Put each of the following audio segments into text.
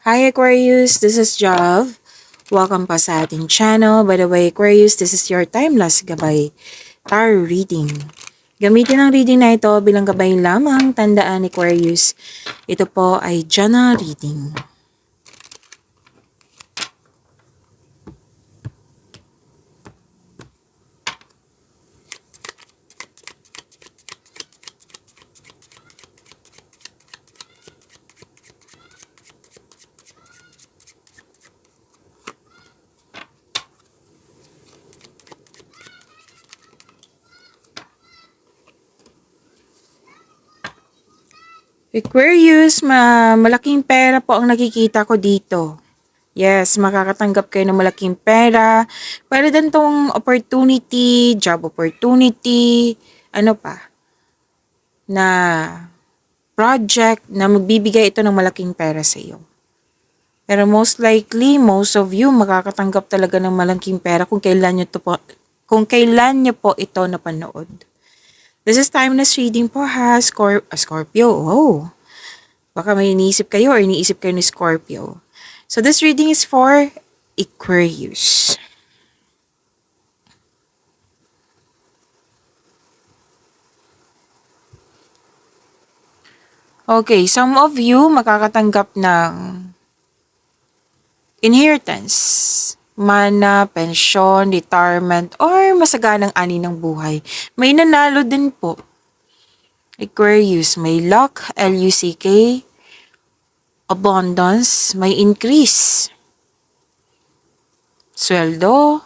Hi Aquarius, this is Jav. Welcome pa sa ating channel. By the way, Aquarius, this is your timeless gabay tarot reading. Gamitin ang reading na ito bilang gabay lamang. Tandaan Aquarius, ito po ay general reading. Aquarius, malaking pera po ang nakikita ko dito. Yes, makakatanggap kayo ng malaking pera. Pwede din tong opportunity, job opportunity, ano pa, na project na magbibigay ito ng malaking pera sa iyo. Pero most likely, most of you makakatanggap talaga ng malaking pera kung kailan nyo po ito napanood. This is timeless reading po ha, Scorpio. Oh, baka may iniisip kayo or iniisip kayo ni Scorpio. So this reading is for Aquarius. Okay, some of you makakatanggap ng inheritance, mana, pensyon, retirement, or masaganang ani ng buhay. May nanalo din po. Aquarius, may luck, L-U-C-K, abundance, may increase. Sweldo,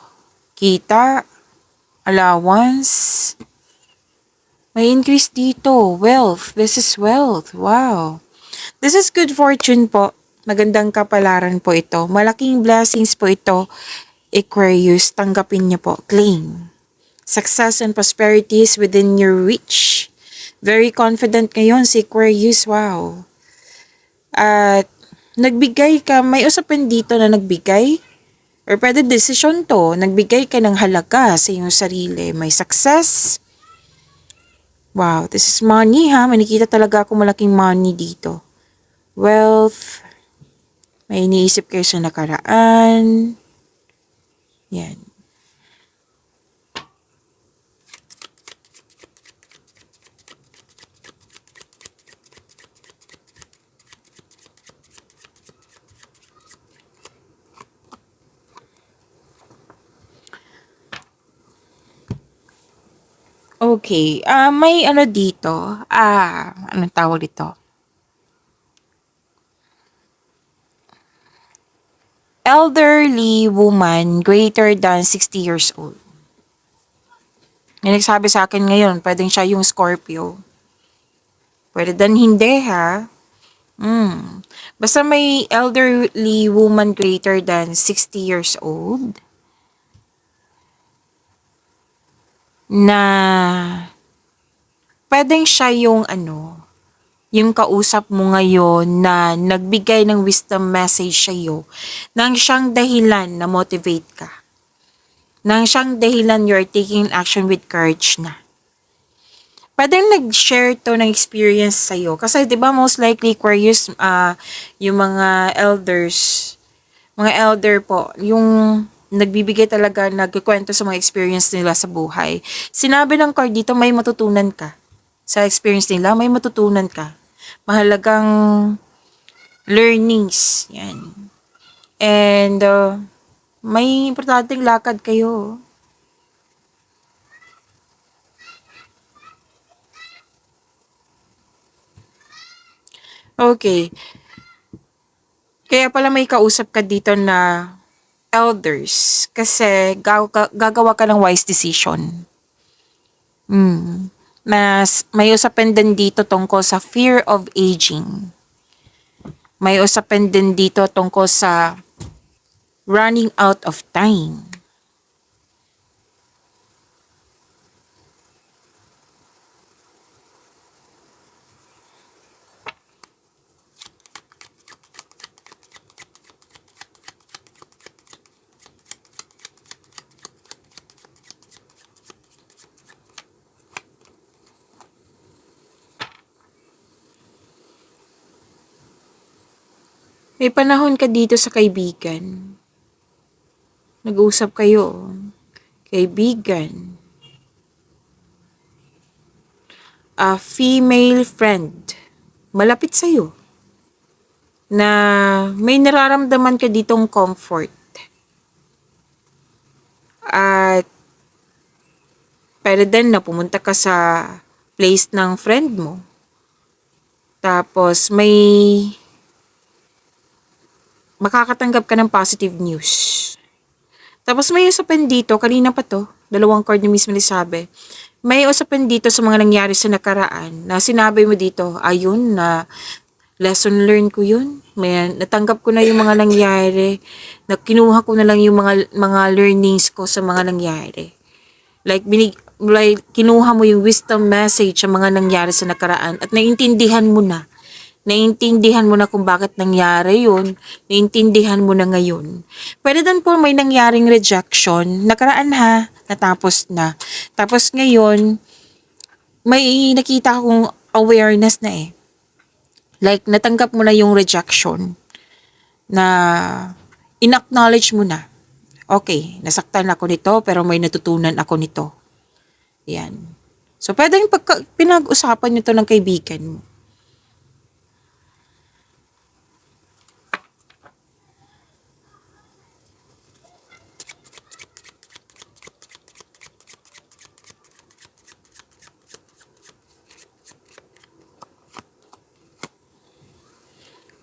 kita, allowance, may increase dito. Wealth, this is wealth. Wow. This is good fortune po. Magandang kapalaran po ito. Malaking blessings po ito. Aquarius, tanggapin niyo po. Claim. Success and prosperity is within your reach. Very confident ngayon si Aquarius. Wow. At nagbigay ka, may usapin dito na nagbigay. Or pwede decision to. Nagbigay ka ng halaga sa iyong sarili. May success. Wow, this is money ha. May nakita talaga ako malaking money dito. Wealth. May iniisip kayo sa nakaraan. Yan. Okay, may ano dito, anong tawag dito? Elderly woman greater than 60 years old. May nagsabi sa akin ngayon, pwedeng siya yung Scorpio. Pwede din hindi ha. Basta may elderly woman greater than 60 years old na pwedeng siya yung yung kausap mo ngayon na nagbigay ng wisdom message sa'yo nang siyang dahilan na motivate ka. Nang siyang dahilan you're taking action with courage na. Pwedeng nag-share to ng experience sa'yo. Kasi 'di ba most likely Aquarius, yung mga elder po, yung nagbibigay talaga, nagkukwento sa mga experience nila sa buhay. Sinabi ng card dito, may matutunan ka. Sa experience nila, may matutunan ka. Mahalagang learnings. Yan. And, may importanteng lakad kayo. Okay. Kaya pala may kausap ka dito na elders. Kasi gagawa ka ng wise decision. Mas may usapin din dito tungkol sa fear of aging. May usapin din dito tungkol sa running out of time. May panahon ka dito sa kaibigan. Nag-uusap kayo. Kaibigan. A female friend. Malapit sa'yo. Na may nararamdaman ka ditong comfort. At pwede din na pumunta ka sa place ng friend mo. Tapos may makakatanggap ka ng positive news. Tapos may usapin dito, kanina pa to, 2 card ni Miss Melisabe. May usapin dito sa mga nangyari sa nakaraan na sinabi mo dito, ayun na lesson learned ko yun. May natanggap ko na yung mga nangyari. Na kinuha ko na lang yung mga learnings ko sa mga nangyari. Like kinuha mo yung wisdom message sa mga nangyari sa nakaraan at naintindihan mo na. Naintindihan mo na kung bakit nangyari yun. Naintindihan mo na ngayon. Pwede din po may nangyaring rejection. Nakaraan ha, natapos na. Tapos ngayon, may nakita akong awareness na eh. Like, natanggap mo na yung rejection na in-acknowledge mo na. Okay, nasaktan ako nito pero may natutunan ako nito. Yan. So, pwedeng pinag-usapan nyo to ng kaibigan mo.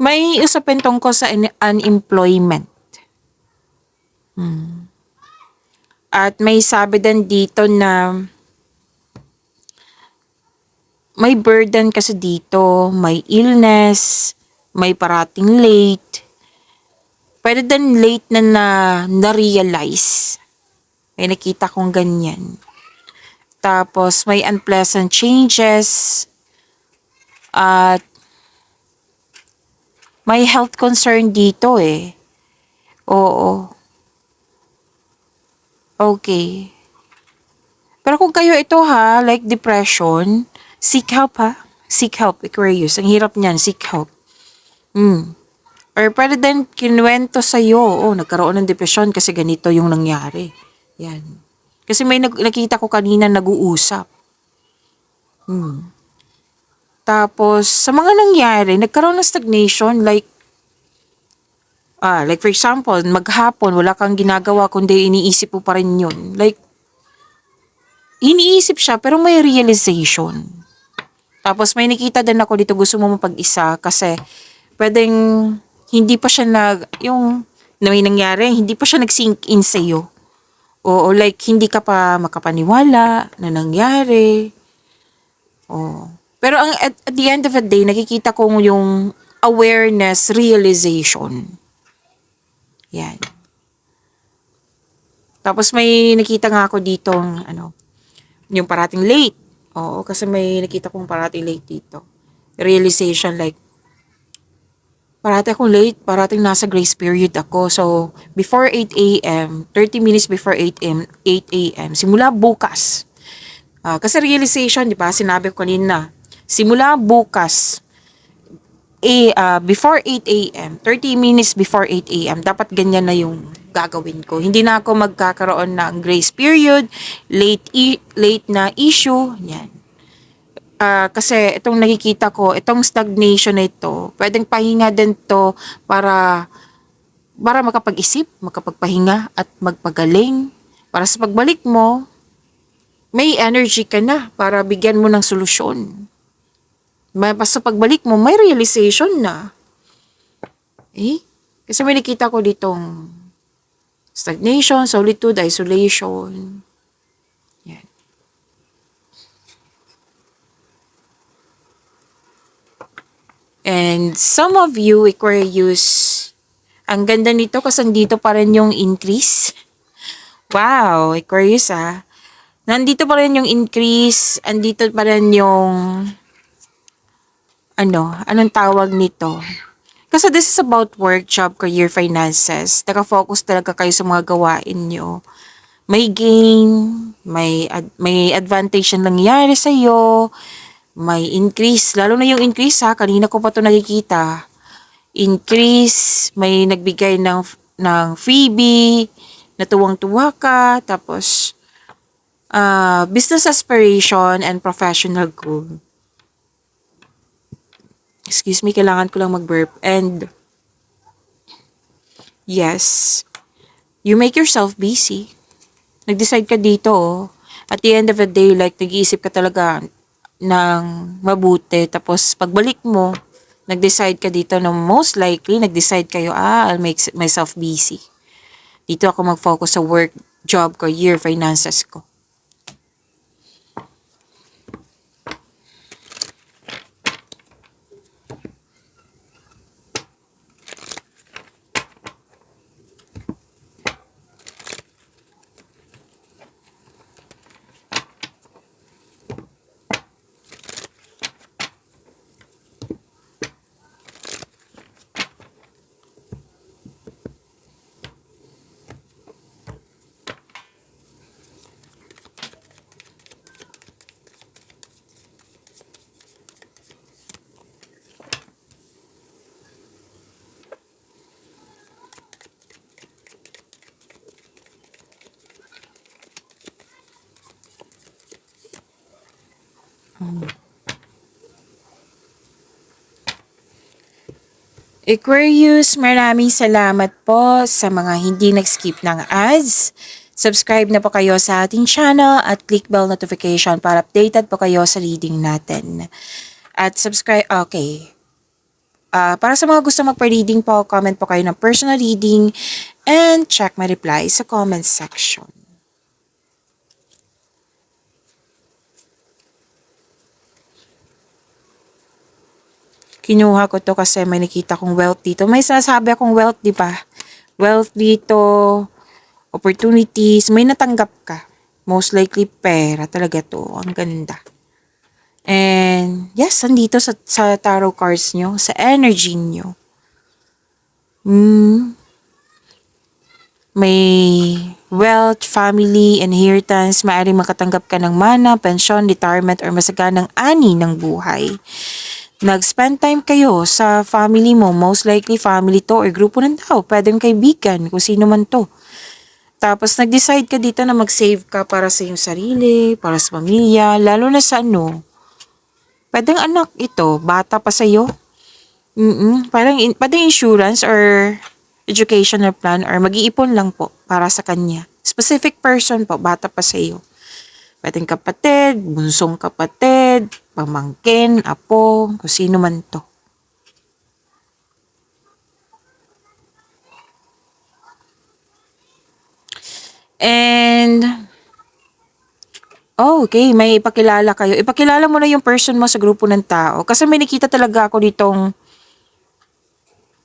May usapin tungkol sa unemployment. At may sabi din dito na may burden kasi dito, may illness, may parating late. Pwede din late na-realize. May nakita kong ganyan. Tapos may unpleasant changes. At may health concern dito eh. Oo. Okay. Pero kung kayo ito ha, like depression, seek help ha. Seek help, Aquarius. Ang hirap niyan, seek help. Or pwede din kinuwento sa'yo, nagkaroon ng depression kasi ganito yung nangyari. Yan. Kasi may nakita ko kanina nag-uusap. Tapos, sa mga nangyari, nagkaroon ng stagnation, like for example, maghapon, wala kang ginagawa, kundi iniisip mo pa rin yun. Like, iniisip siya, pero may realization. Tapos, may nakita din ako dito, gusto mo mapag-isa, kasi, pwedeng, hindi pa siya yung, na may nangyari, hindi pa siya nag-sink in sa'yo. O like, hindi ka pa makapaniwala na nangyari. Pero at the end of the day, nakikita ko yung awareness, realization. Yan. Tapos may nakita nga ako ditong, yung parating late. Oo, kasi may nakita kong parating late dito. Realization like, parating akong late, parating nasa grace period ako. So, before 8 a.m., 30 minutes before 8 a.m., simula bukas. Kasi realization, di ba, sinabi ko kanina, simula bukas, before 8 a.m., 30 minutes before 8 a.m., dapat ganyan na yung gagawin ko. Hindi na ako magkakaroon ng grace period, late na issue, yan. Kasi itong nakikita ko, itong stagnation na ito, pwedeng pahinga din to para makapag-isip, makapagpahinga at magpagaling. Para sa pagbalik mo, may energy ka na para bigyan mo ng solusyon. Basta pagbalik mo, may realization na. Kasi may nakita ko ditong stagnation, solitude, isolation. Yan. And some of you, Aquarius, ang ganda nito kasi nandito pa rin yung increase. Wow, Aquarius nandito pa rin yung increase, andito pa rin yung anong tawag nito? Kasi this is about work, job, career, finances. Naka-focus talaga kayo sa mga gawain nyo. May gain, may advantage na nangyayari sa'yo, may increase. Lalo na yung increase kanina ko pa ito nakikita. increase, may nagbigay ng freebie, natuwang-tuwa ka, tapos business aspiration and professional goal. Excuse me, kailangan ko lang mag-burp. And yes, you make yourself busy. Nag-decide ka dito, oh. At the end of the day, like, nag-iisip ka talaga ng mabuti. Tapos, pagbalik mo, nag-decide ka dito na most likely, nag-decide kayo, I'll make myself busy. Dito ako mag-focus sa work, job, career, finances ko. Aquarius, maraming salamat po sa mga hindi nag-skip ng ads. Subscribe na po kayo sa ating channel at click bell notification para updated po kayo sa reading natin. At subscribe, okay. Para sa mga gusto magpa-reading po, comment po kayo ng personal reading and check my reply sa comment section. Kinuha ko to kasi may nakita kong wealth dito. May sinasabi akong wealth, di ba? Wealth dito, opportunities, may natanggap ka. Most likely pera talaga to. Ang ganda. And yes, andito sa tarot cards nyo, sa energy nyo. May wealth, family, inheritance, maaaring makatanggap ka ng mana, pensyon, retirement, or masaganang ani ng buhay. Nag-spend time kayo sa family mo, most likely family to or grupo ng tao, pwedeng kaibigan, kung sino man to. Tapos nag-decide ka dito na mag-save ka para sa iyong sarili, para sa pamilya, lalo na sa pwedeng anak ito, bata pa sa iyo. Pwedeng insurance or educational plan or mag-iipon lang po para sa kanya. Specific person po, bata pa sa iyo. Pwedeng kapatid, bunsong kapatid, pamangkin, apo, kung sino man to. And, okay, may ipakilala kayo. Ipakilala mo na yung person mo sa grupo ng tao. Kasi may nakita talaga ako ditong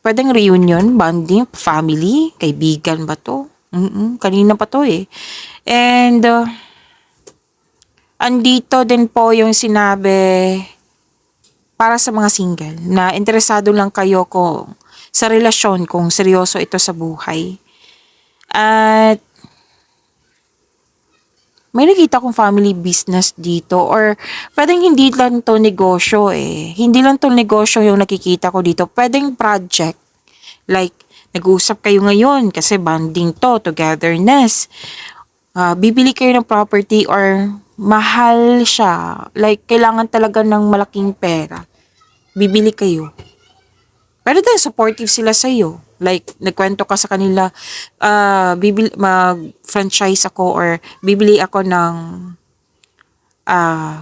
pwedeng reunion, bonding, family, kaibigan ba to? Kanina pa to eh. And, andito din po yung sinabi para sa mga single na interesado lang kayo kung sa relasyon, kung seryoso ito sa buhay. At may nakita kong family business dito or pwedeng hindi lang to negosyo eh. Hindi lang to negosyo yung nakikita ko dito. Pwedeng project. Like, nag-uusap kayo ngayon kasi bonding to, togetherness. Bibili kayo ng property or mahal siya. Like, kailangan talaga ng malaking pera. Bibili kayo. Pero din, supportive sila sa iyo. Like, nagkwento ka sa kanila, mag-franchise ako or bibili ako ng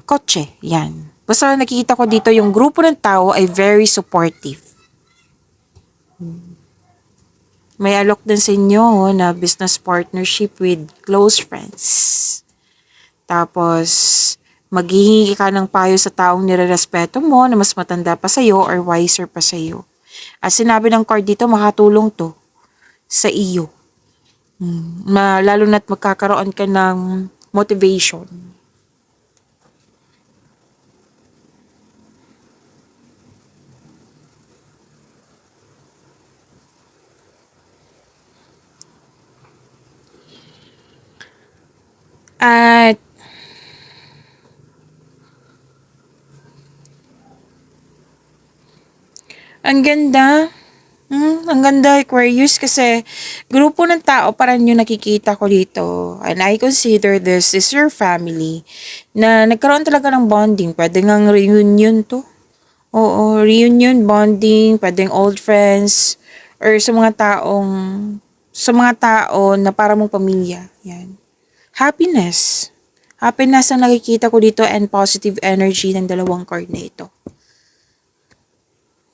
kotse. Yan. Basta nakikita ko dito, yung grupo ng tao ay very supportive. May alok din sa inyo na business partnership with close friends. Tapos, maghihingi ka ng payo sa taong nirerespeto mo na mas matanda pa sa'yo or wiser pa sa'yo. At sinabi ng card dito, makatulong to sa iyo. Lalo na't magkakaroon ka ng motivation. At ang ganda, Ang ganda, Aquarius, kasi grupo ng tao parang yung nakikita ko dito. And I consider this is your family na nagkaroon talaga ng bonding. Pwede ngang reunion to. Oo, reunion, bonding, pwedeng old friends, or sa mga tao na para mong pamilya. Yan. Happiness. Happiness ang nakikita ko dito and positive energy ng dalawang card na ito.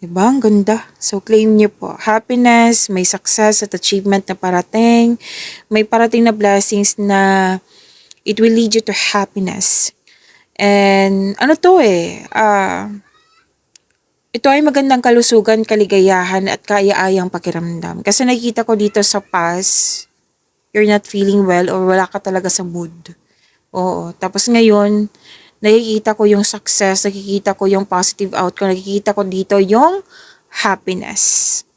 Diba? Ang ganda. So, claim niyo po. Happiness, may success at achievement na parating. May parating na blessings na it will lead you to happiness. And, ano to ito ay magandang kalusugan, kaligayahan at kaya-ayang pakiramdam. Kasi nakikita ko dito sa past, you're not feeling well or wala ka talaga sa mood. Oo. Tapos ngayon, nakikita ko yung success, nakikita ko yung positive outcome, nakikita ko dito yung happiness.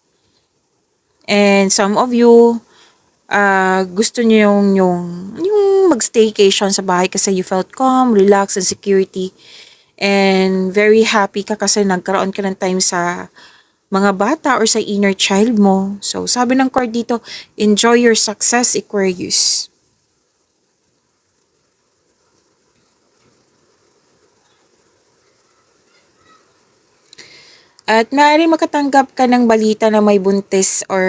And some of you, gusto niyo yung mag-staycation sa bahay kasi you felt calm, relaxed, and security. And very happy ka kasi nagkaroon ka ng time sa mga bata or sa inner child mo. So, sabi ng card dito, enjoy your success, Aquarius. At maaari makatanggap ka ng balita na may buntis or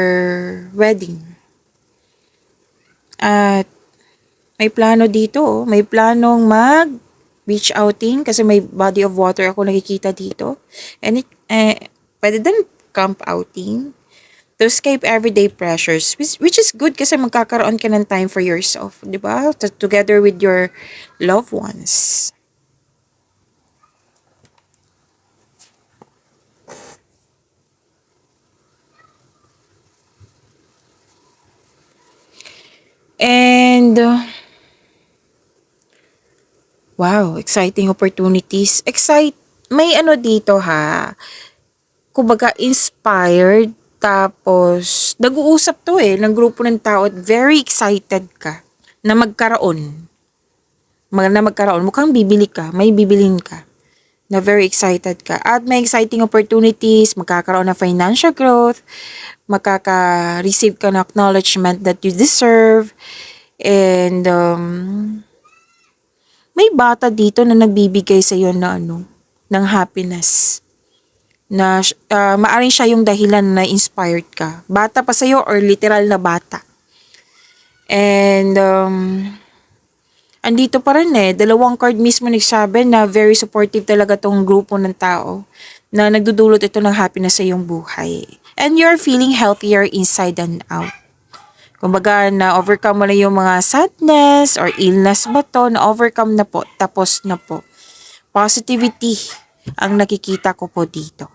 wedding. At may plano dito, may planong beach outing kasi may body of water ako nakikita dito. And pwede din camp outing to escape everyday pressures, which is good kasi magkakaroon ka ng time for yourself, di ba? Together with your loved ones. And, wow, exciting opportunities. May ano dito ha, kumbaga inspired, tapos nag-uusap to ng grupo ng tao at very excited ka na magkaroon. Mukhang bibili ka, may bibilin ka. Na very excited ka. At may exciting opportunities, magkakaroon ng financial growth, makaka-receive ka ng acknowledgement that you deserve, and may bata dito na nagbibigay sa iyo na ng happiness. Na maaring siya yung dahilan na inspired ka. Bata pa sa'yo or literal na bata. And andito pa rin dalawang card mismo nagsabi na very supportive talaga tong grupo ng tao na nagdudulot ito ng happiness sa iyong buhay. And you're feeling healthier inside and out. Kumbaga, na-overcome mo na yung mga sadness or illness ba to, na-overcome na po, tapos na po. Positivity ang nakikita ko po dito.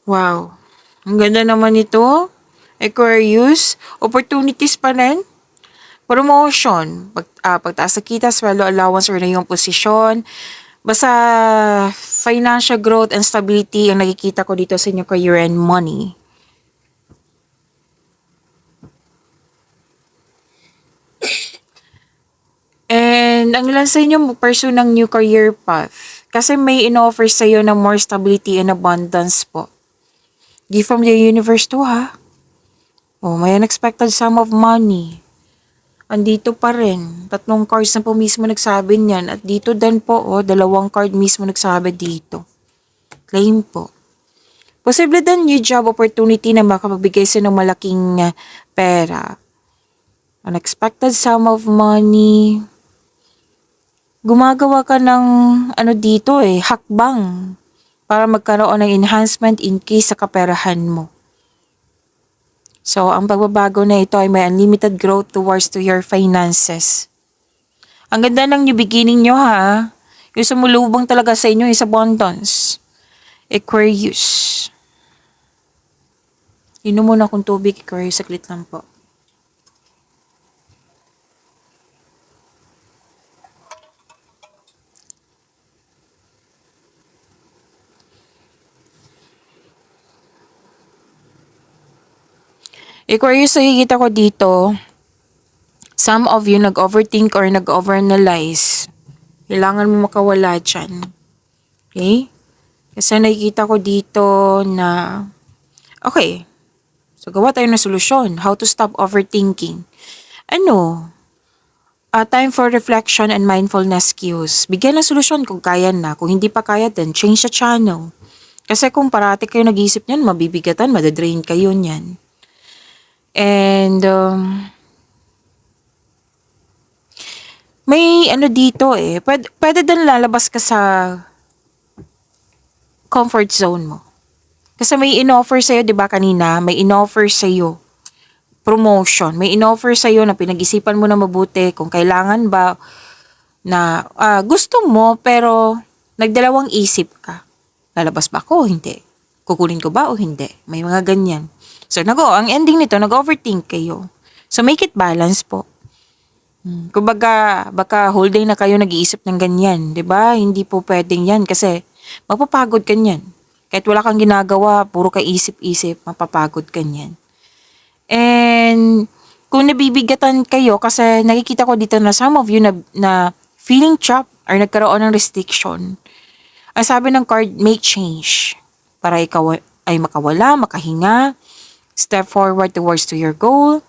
Wow. Ang ganda naman ito. Aquarius. Opportunities pa rin. Promotion. Pagtaas sa kita, sweldo allowance or na yung posisyon. Basta financial growth and stability ang nakikita ko dito sa inyo career and money. And ang ilan sa inyo pursue ng new career path. Kasi may in-offer sa iyo na more stability and abundance po. Gift from the universe to ha. Oh, may unexpected sum of money. Andito pa rin. Tatlong cards na po mismo nagsabi niyan. At dito din po, dalawang card mismo nagsabi dito. Claim po. Posible din new job opportunity na makapagbigay sa ng malaking pera. Unexpected sum of money. Gumagawa ka ng dito hakbang para magkaroon ng enhancement in case sa kaperahan mo. So, ang pagbabago na ito ay may unlimited growth towards to your finances. Ang ganda ng new beginning nyo ha. Yung sumulubong talaga sa inyo is abundance. Aquarius. Inom muna akong tubig, Aquarius. Saglit lang po. Aquarius, nakikita ko dito, some of you nag-overthink or nag-overanalyze. Kailangan mo makawala dyan. Okay? Kasi nakikita ko dito na, okay, so gawa tayo ng solusyon. How to stop overthinking. Ano? Time for reflection and mindfulness cues. Bigyan ng solusyon kung kaya na. Kung hindi pa kaya, then change the channel. Kasi kung parati kayo nag-iisip niyan, mabibigatan, madadrain kayo niyan. And, may ano dito eh, pwede din lalabas ka sa comfort zone mo. Kasi may in-offer sa'yo, di ba kanina, may in-offer sa'yo promotion. May in-offer sa'yo na pinag-isipan mo na mabuti kung kailangan ba na gusto mo pero nagdalawang isip ka. Lalabas ba ako o hindi? Kukunin ko ba o hindi? May mga ganyan. So, ang ending nito, nag-overthink kayo. So, make it balance po. Kumbaga, baka whole day na kayo nag-iisip ng ganyan, 'di ba? Hindi po pwedeng 'yan kasi mapapagod ka niyan. Kahit wala kang ginagawa, puro ka isip-isip, mapapagod ka niyan. And kung nabibigatan kayo kasi nakikita ko dito na some of you na feeling trapped or nagkaroon ng restriction. Ang sabi ng card, make change para ikaw ay makawala, makahinga, step forward towards to your goal.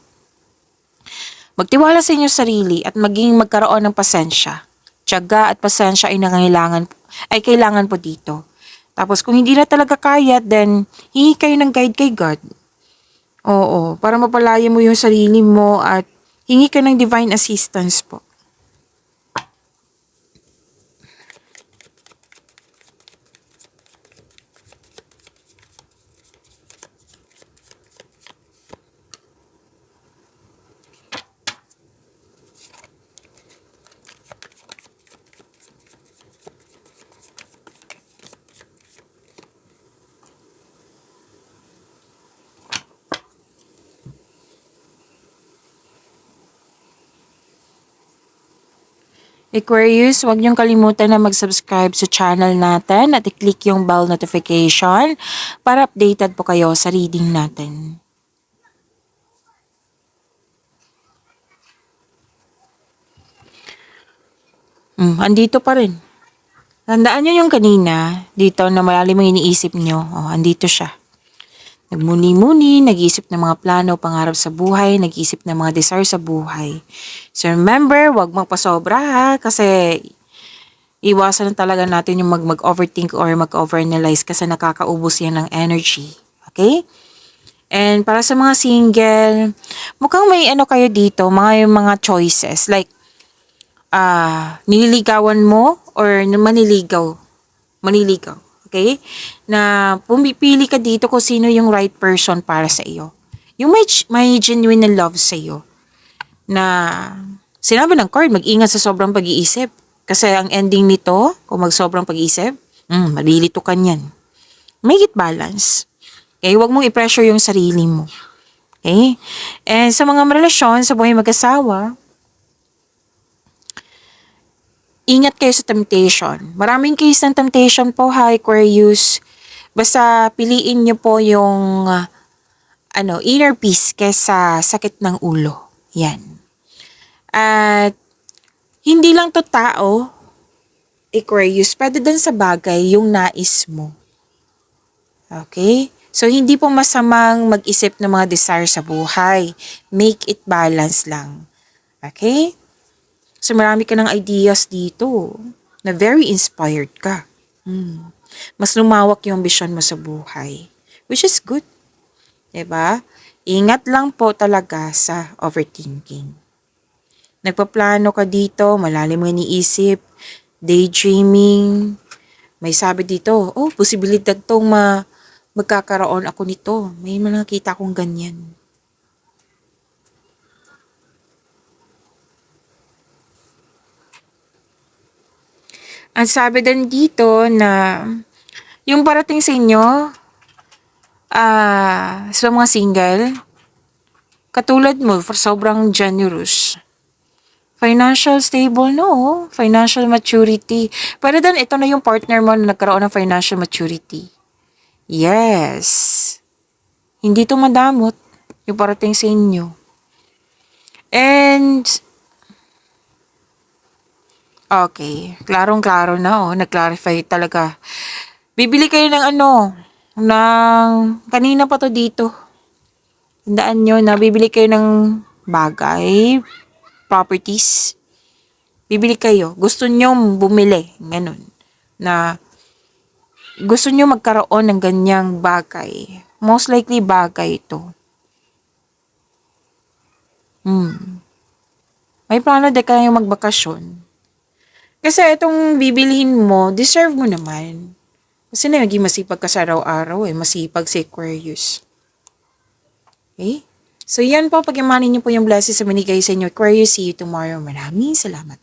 Magtiwala sa inyong sarili at magkaroon ng pasensya. Tiyaga at pasensya ay kailangan po dito. Tapos kung hindi na talaga kaya, then hingi kayo ng guide kay God. Oo, para mapalaya mo yung sarili mo at hingi ka ng divine assistance po. Aquarius, huwag niyong kalimutan na mag-subscribe sa channel natin at i-click yung bell notification para updated po kayo sa reading natin. Andito pa rin. Tandaan niyo yung kanina, dito na malalim ang iniisip niyo. Andito siya. Nagmuni-muni, nag-iisip ng mga plano, pangarap sa buhay, nag-iisip ng mga desire sa buhay. So remember, wag magpasobra ha, kasi iwasan talaga natin yung mag-overthink or mag-overanalyze kasi nakakaubos yan ng energy. Okay? And para sa mga single, mukhang may ano kayo dito, mga choices. Like, nililigawan mo or maniligaw. Okay? Na pumipili ka dito kung sino yung right person para sa iyo. Yung may genuine na love sa iyo. Na sinabi ng card, mag-ingat sa sobrang pag-iisip. Kasi ang ending nito, kung mag-sobrang pag-iisip, malilito ka niyan. Make it balance. Okay? Huwag mong i-pressure yung sarili mo. Okay? And sa mga relasyon, sa buhay mag-asawa, ingat kayo sa temptation. Maraming case ng temptation po, Aquarius. Basta piliin niyo po yung inner peace kesa sakit ng ulo. Yan. At hindi lang to tao, Aquarius, pwede din sa bagay yung nais mo. Okay? So, hindi po masamang mag-isip ng mga desire sa buhay. Make it balance lang. Okay? So, marami ka ng ideas dito na very inspired ka. Mas lumawak yung vision mo sa buhay. Which is good. Diba? Ingat lang po talaga sa overthinking. Nagpaplano ka dito, malalim mo iniisip, daydreaming. May sabi dito, posibilidad tong magkakaroon ako nito. May nakita akong ganyan. Ang sabi din dito na yung parating sa inyo, sa mga single, katulad mo, for sobrang generous. Financial stable, no. Financial maturity. Pero then, ito na yung partner mo na nagkaroon ng financial maturity. Yes. Hindi to madamot yung parating sa inyo. And, okay. Klarong-klaro na, nag-clarify talaga. Bibili kayo ng kanina pa to dito. Tandaan nyo na bibili kayo ng bagay, properties. Bibili kayo. Gusto nyo bumili. Ganun. Na gusto nyo magkaroon ng ganyang bagay. Most likely bagay ito. May plano din kayo magbakasyon. Kasi itong bibilihin mo, deserve mo naman. Kasi naging masipag ka sa araw-araw masipag si Aquarius. Okay? So yan po, pagyamanin niyo po yung blessings sa binigay sa inyo. Aquarius, see you tomorrow. Maraming salamat.